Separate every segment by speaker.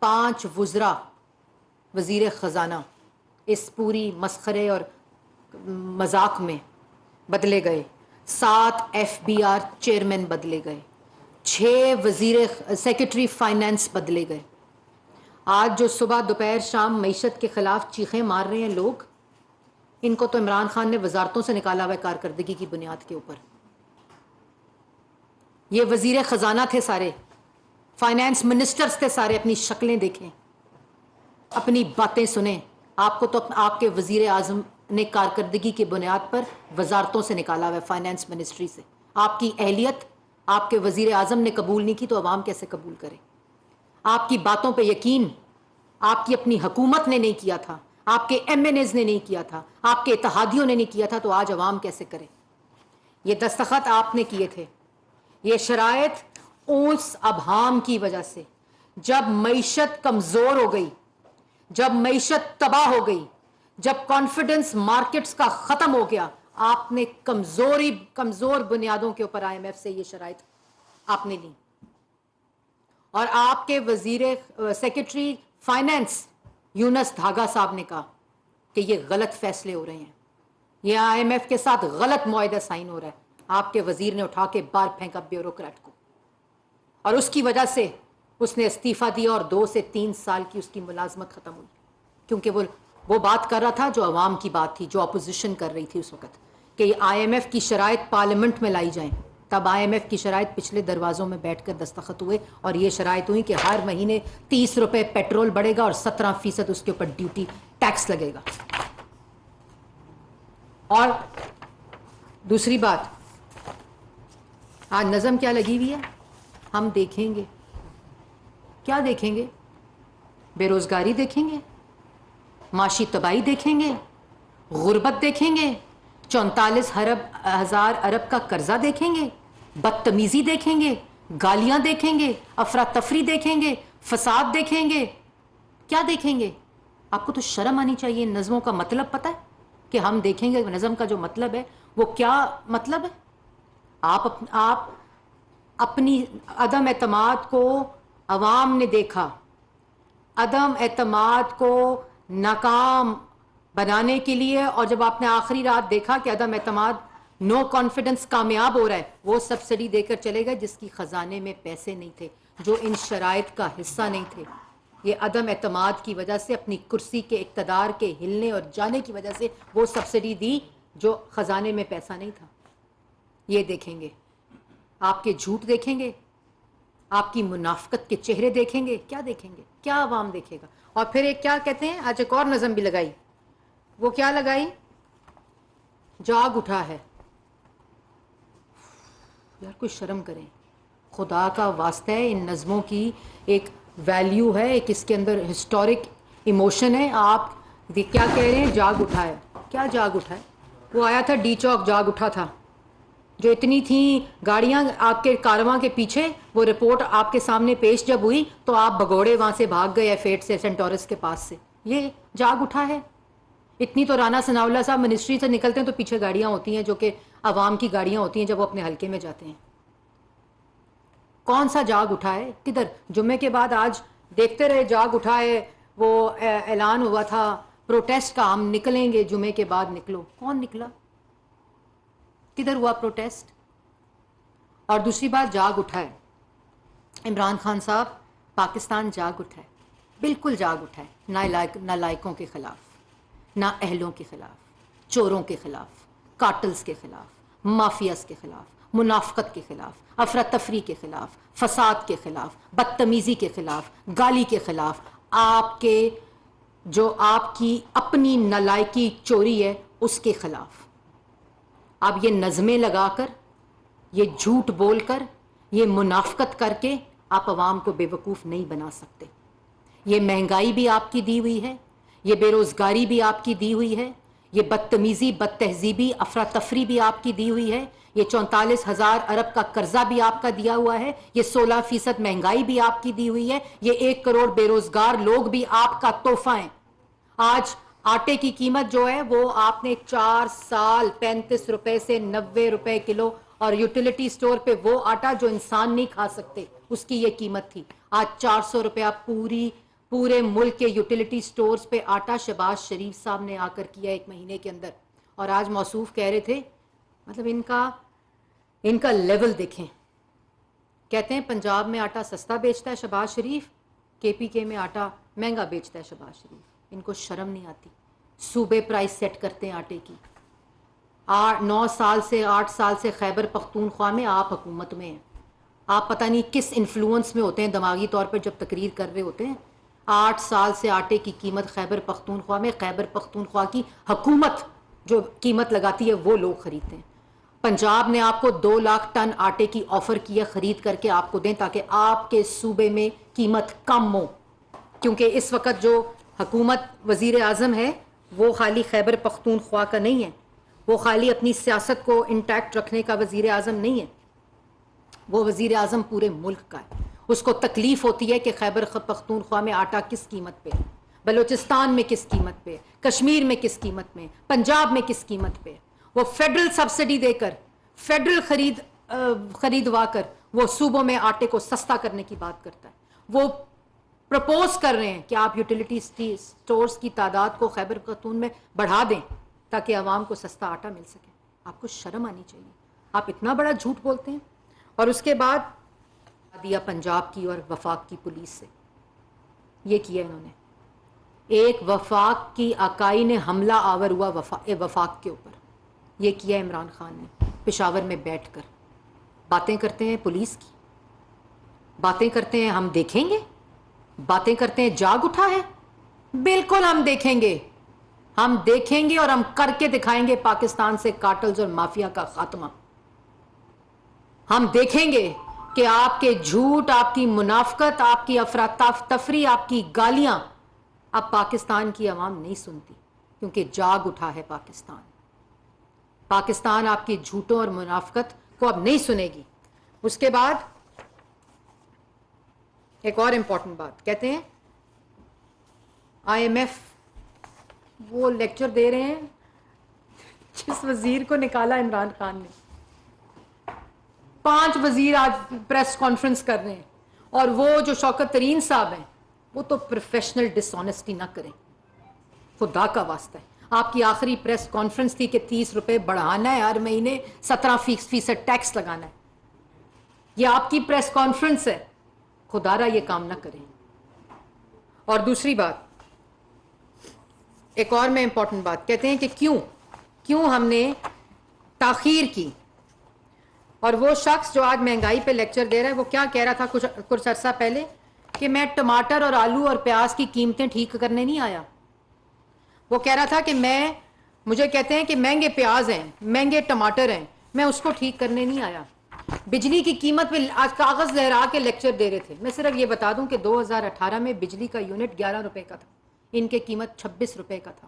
Speaker 1: 5 وزراء وزیر خزانہ اس پوری مسخرے اور مذاق میں بدلے گئے، 7 FBR چیئرمین بدلے گئے، 6 سیکرٹری فائنانس بدلے گئے۔ آج جو صبح دوپہر شام معیشت کے خلاف چیخیں مار رہے ہیں لوگ، ان کو تو عمران خان نے وزارتوں سے نکالا ہوا ہے کارکردگی کی بنیاد کے اوپر۔ یہ وزیر خزانہ تھے سارے، فائنانس منسٹرز تھے سارے، اپنی شکلیں دیکھیں، اپنی باتیں سنیں۔ آپ کو تو آپ کے وزیر اعظم نے کارکردگی کی بنیاد پر وزارتوں سے نکالا ہوا ہے، فائنانس منسٹری سے۔ آپ کی اہلیت آپ کے وزیر اعظم نے قبول نہیں کی تو عوام کیسے قبول کرے؟ آپ کی باتوں پہ یقین آپ کی اپنی حکومت نے نہیں کیا تھا، آپ کے MNAs نے نہیں کیا تھا، آپ کے اتحادیوں نے نہیں کیا تھا، تو آج عوام کیسے کرے؟ یہ دستخط آپ نے کیے تھے۔ یہ شرائط اس ابہام کی وجہ سے، جب معیشت کمزور ہو گئی، جب معیشت تباہ ہو گئی، جب کانفیڈنس مارکیٹس کا ختم ہو گیا، آپ نے کمزور بنیادوں کے اوپر IMF سے یہ شرائط آپ نے لی۔ اور آپ کے سیکرٹری فائنانس یونس دھاگا صاحب نے کہا کہ یہ غلط فیصلے ہو رہے ہیں، یہ IMF کے ساتھ غلط معاہدہ سائن ہو رہا ہے۔ آپ کے وزیر نے اٹھا کے باہر پھینکا بیوروکریٹ کو، اور اس کی وجہ سے اس نے استعفیٰ دیا اور 2 سے 3 سال کی اس کی ملازمت ختم ہوئی، کیونکہ وہ بات کر رہا تھا جو عوام کی بات تھی، جو اپوزیشن کر رہی تھی اس وقت، کہ IMF کی شرائط پارلیمنٹ میں لائی جائیں۔ تب IMF کی شرائط پچھلے دروازوں میں بیٹھ کر دستخط ہوئے، اور یہ شرائط ہوئی کہ ہر مہینے 30 روپے پیٹرول بڑھے گا اور 17% اس کے اوپر ڈیوٹی ٹیکس لگے گا۔ اور دوسری بات، آج نظم کیا لگی ہوئی ہے؟ ہم دیکھیں گے، کیا دیکھیں گے؟ بے روزگاری دیکھیں گے، معاشی تباہی دیکھیں گے، غربت دیکھیں گے، 44,000 ارب کا قرضہ دیکھیں گے، بدتمیزی دیکھیں گے، گالیاں دیکھیں گے، افراتفری دیکھیں گے، فساد دیکھیں گے، کیا دیکھیں گے؟ آپ کو تو شرم آنی چاہیے۔ نظموں کا مطلب پتہ ہے کہ ہم دیکھیں گے؟ نظم کا جو مطلب ہے وہ کیا مطلب ہے؟ آپ اپنی عدم اعتماد کو عوام نے دیکھا، عدم اعتماد کو ناکام بنانے کے لیے، اور جب آپ نے آخری رات دیکھا کہ عدم اعتماد، نو کانفیڈنس کامیاب ہو رہا ہے، وہ سبسڈی دے کر چلے گئے جس کی خزانے میں پیسے نہیں تھے، جو ان شرائط کا حصہ نہیں تھے۔ یہ عدم اعتماد کی وجہ سے، اپنی کرسی کے اقتدار کے ہلنے اور جانے کی وجہ سے وہ سبسڈی دی جو خزانے میں پیسہ نہیں تھا۔ یہ دیکھیں گے، آپ کے جھوٹ دیکھیں گے، آپ کی منافقت کے چہرے دیکھیں گے، کیا دیکھیں گے؟ کیا عوام دیکھے گا؟ اور پھر ایک کیا کہتے ہیں، آج ایک اور نظم بھی لگائی، وہ کیا لگائی؟ جاگ اٹھا ہے۔ یار کوئی شرم کریں، خدا کا واسطہ ہے، ان نظموں کی ایک ویلیو ہے، ایک اس کے اندر ہسٹورک ایموشن ہے۔ آپ کیا کہہ رہے ہیں؟ جاگ اٹھا ہے۔ کیا جاگ اٹھا ہے؟ وہ آیا تھا ڈی چوک، جاگ اٹھا تھا، جو اتنی تھیں گاڑیاں آپ کے کارواں کے پیچھے، وہ رپورٹ آپ کے سامنے پیش جب ہوئی تو آپ بھگوڑے وہاں سے بھاگ گئے F8 سے، سینٹورس کے پاس سے۔ یہ جاگ اٹھا ہے؟ اتنی تو رانا ثناءاللہ صاحب منسٹری سے نکلتے ہیں تو پیچھے گاڑیاں ہوتی ہیں جو کہ عوام کی گاڑیاں ہوتی ہیں جب وہ اپنے حلقے میں جاتے ہیں۔ کون سا جاگ اٹھا ہے؟ کدھر؟ جمعے کے بعد آج دیکھتے رہے جاگ اٹھا ہے، وہ اعلان ہوا تھا پروٹیسٹ کا، ہم نکلیں گے، جمعے کے بعد نکلو، کون نکلا؟ کدھر ہوا پروٹیسٹ؟ اور دوسری بات، جاگ اٹھا ہے عمران خان صاحب، پاکستان جاگ اٹھا ہے، بالکل جاگ اٹھا ہے، نالائقوں کے خلاف، نااہلوں کے خلاف، چوروں کے خلاف، کارٹلز کے خلاف، مافیاز کے خلاف، منافقت کے خلاف، افراتفری کے خلاف، فساد کے خلاف، بدتمیزی کے خلاف، گالی کے خلاف، آپ کے جو آپ کی اپنی نالائقی چوری ہے اس کے خلاف۔ اب یہ نظمیں لگا کر، یہ جھوٹ بول کر، یہ منافقت کر کے آپ عوام کو بے وقوف نہیں بنا سکتے۔ یہ مہنگائی بھی آپ کی دی ہوئی ہے، یہ بے روزگاری بھی آپ کی دی ہوئی ہے، یہ بدتمیزی، بد تہذیبی، افراتفری بھی آپ کی دی ہوئی ہے، یہ 44,000 ارب کا قرضہ بھی آپ کا دیا ہوا ہے، یہ 16% مہنگائی بھی آپ کی دی ہوئی ہے، یہ 1 کروڑ بے روزگار لوگ بھی آپ کا تحفہ ہیں۔ آج آٹے کی قیمت جو ہے وہ آپ نے 4 سال 35 روپے سے 90 روپے کلو، اور یوٹیلیٹی سٹور پہ وہ آٹا جو انسان نہیں کھا سکتے اس کی یہ قیمت تھی، آج 400 روپیہ پوری پورے ملک کے یوٹیلیٹی سٹورز پہ آٹا شہباز شریف صاحب نے آ کر کیا 1 مہینے کے اندر. اور آج موصوف کہہ رہے تھے, مطلب ان کا لیول دیکھیں. کہتے ہیں پنجاب میں آٹا سستا بیچتا ہے شہباز شریف, KPK میں آٹا مہنگا بیچتا ہے شہباز شریف. ان کو شرم نہیں آتی. صوبے پرائس سیٹ کرتے ہیں آٹے کی. 9 سال سے 8 سال سے خیبر پختونخوا میں آپ حکومت میں ہیں. آپ پتہ نہیں کس انفلوئنس میں ہوتے ہیں دماغی طور پر جب تقریر کر رہے ہوتے ہیں. 8 سال سے آٹے کی قیمت خیبر پختونخوا میں, خیبر پختونخوا کی حکومت جو قیمت لگاتی ہے وہ لوگ خریدتے ہیں. پنجاب نے آپ کو 2 لاکھ ٹن آٹے کی آفر کیا خرید کر کے آپ کو دیں تاکہ آپ کے صوبے میں قیمت کم ہو. کیونکہ اس وقت جو حکومت وزیر اعظم ہے وہ خالی خیبر پختونخوا کا نہیں ہے, وہ خالی اپنی سیاست کو انٹیکٹ رکھنے کا وزیر اعظم نہیں ہے, وہ وزیر اعظم پورے ملک کا ہے. اس کو تکلیف ہوتی ہے کہ خیبر پختونخوا میں آٹا کس قیمت پہ, بلوچستان میں کس قیمت پہ, کشمیر میں کس قیمت میں, پنجاب میں کس قیمت پہ. وہ فیڈرل سبسڈی دے کر, فیڈرل خریدوا کر وہ صوبوں میں آٹے کو سستا کرنے کی بات کرتا ہے. وہ پرپوز کر رہے ہیں کہ آپ یوٹیلیٹی سٹورز کی تعداد کو خیبر پختون میں بڑھا دیں تاکہ عوام کو سستا آٹا مل سکے. آپ کو شرم آنی چاہیے. آپ اتنا بڑا جھوٹ بولتے ہیں. اور اس کے بعد دیا پنجاب کی اور وفاق کی پولیس سے یہ کیا انہوں نے. ایک وفاق کی اکائی نے حملہ آور ہوا وفاق کے اوپر. یہ کیا عمران خان نے پشاور میں بیٹھ کر. باتیں کرتے ہیں پولیس کی, باتیں کرتے ہیں ہم دیکھیں گے, باتیں کرتے ہیں جاگ اٹھا ہے. بالکل ہم دیکھیں گے, ہم دیکھیں گے اور ہم کر کے دکھائیں گے پاکستان سے کارٹلز اور مافیا کا خاتمہ. ہم دیکھیں گے کہ آپ کے جھوٹ, آپ کی منافقت, آپ کی افراتفری, آپ کی گالیاں اب پاکستان کی عوام نہیں سنتی کیونکہ جاگ اٹھا ہے پاکستان. پاکستان آپ کی جھوٹوں اور منافقت کو اب نہیں سنے گی. اس کے بعد ایک اور امپورٹنٹ بات کہتے ہیں, IMF وہ لیکچر دے رہے ہیں جس وزیر کو نکالا عمران خان نے. 5 وزیر آج پریس کانفرنس کر رہے ہیں اور وہ جو شوکت ترین صاحب ہیں وہ تو پروفیشنل ڈس آنیسٹی نہ کریں, خدا کا واسطہ ہے. آپ کی آخری پریس کانفرنس تھی کہ 30 روپے بڑھانا ہے, ہر مہینے 17% ٹیکس لگانا ہے. یہ آپ کی پریس کانفرنس ہے, خدا را یہ کام نہ کریں. اور دوسری بات, ایک اور میں امپورٹنٹ بات کہتے ہیں کہ کیوں ہم نے تاخیر کی. اور وہ شخص جو آج مہنگائی پہ لیکچر دے رہا ہے وہ کیا کہہ رہا تھا کچھ عرصہ پہلے کہ میں ٹماٹر اور آلو اور پیاز کی قیمتیں ٹھیک کرنے نہیں آیا. وہ کہہ رہا تھا کہ مجھے کہتے ہیں کہ مہنگے پیاز ہیں, مہنگے ٹماٹر ہیں, میں اس کو ٹھیک کرنے نہیں آیا. بجلی کی قیمت پہ آج کاغذ لہرا کے لیکچر دے رہے تھے. میں صرف یہ بتا دوں کہ 2018 میں بجلی کا یونٹ 11 روپے کا تھا, ان کے قیمت 26 روپے کا تھا.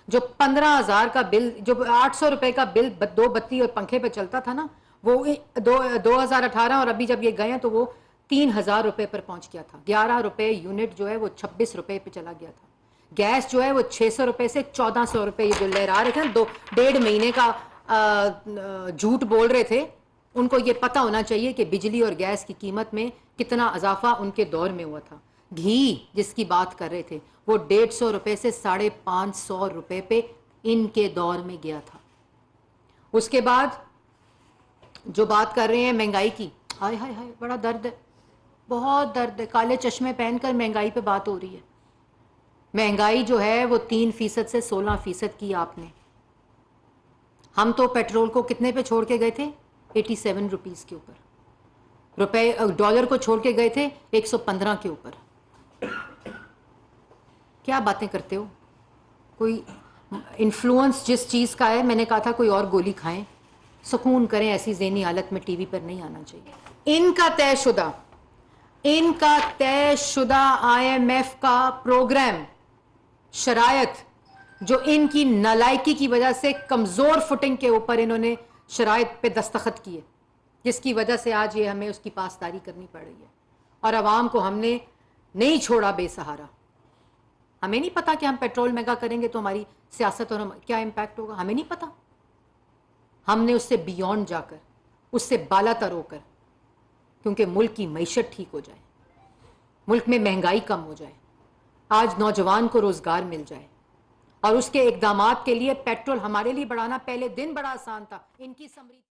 Speaker 1: جو 15,000 کا بل, جو 800 روپے کا بل 2 بتی اور پنکھے پہ چلتا تھا نا, وہ 2018 اور ابھی جب یہ گئے ہیں تو وہ 3,000 روپے پر پہنچ گیا تھا. 11 روپے یونٹ جو ہے وہ 26 روپے پہ چلا گیا تھا. گیس جو ہے وہ 600 روپے سے 1400 روپے, یہ جو لہرا رہے تھے نا 1.5 مہینے کا جھوٹ بول رہے تھے, ان کو یہ پتہ ہونا چاہیے کہ بجلی اور گیس کی قیمت میں کتنا اضافہ ان کے دور میں ہوا تھا. گھی جس کی بات کر رہے تھے وہ 150 روپے سے 550 روپے پہ ان کے دور میں گیا تھا. اس کے بعد جو بات کر رہے ہیں مہنگائی کی, ہائے ہائے ہائے بڑا درد ہے, بہت درد ہے. کالے چشمے پہن کر مہنگائی پہ بات ہو رہی ہے. مہنگائی جو ہے وہ 3% سے 16% کی آپ نے. ہم تو پیٹرول کو کتنے پہ چھوڑ کے گئے تھے, 87 روپیز کے اوپر. ڈالر کو چھوڑ کے گئے تھے 115 کے اوپر. کیا باتیں کرتے ہو. کوئی انفلوئنس جس چیز کا ہے, میں نے کہا تھا کوئی اور گولی کھائیں, سکون کریں, ایسی ذہنی حالت میں ٹی وی پر نہیں آنا چاہیے. ان کا طے شدہ IMF کا پروگرام, شرائط جو ان کی نالائکی کی وجہ سے کمزور فٹنگ کے اوپر انہوں نے شرائط پہ دستخط کیے, جس کی وجہ سے آج یہ ہمیں اس کی پاسداری کرنی پڑ رہی ہے. اور عوام کو ہم نے نہیں چھوڑا بے سہارا. ہمیں نہیں پتا کہ ہم پیٹرول مہنگا کریں گے تو ہماری سیاست اور کیا امپیکٹ ہوگا, ہمیں نہیں پتا. ہم نے اس سے بیونڈ جا کر, اس سے بالا تر ہو کر, کیونکہ ملک کی معیشت ٹھیک ہو جائے, ملک میں مہنگائی کم ہو جائے, آج نوجوان کو روزگار مل جائے، اور اس کے اقدامات کے لیے پیٹرول ہمارے لیے بڑھانا پہلے دن بڑا آسان تھا، ان کی سمری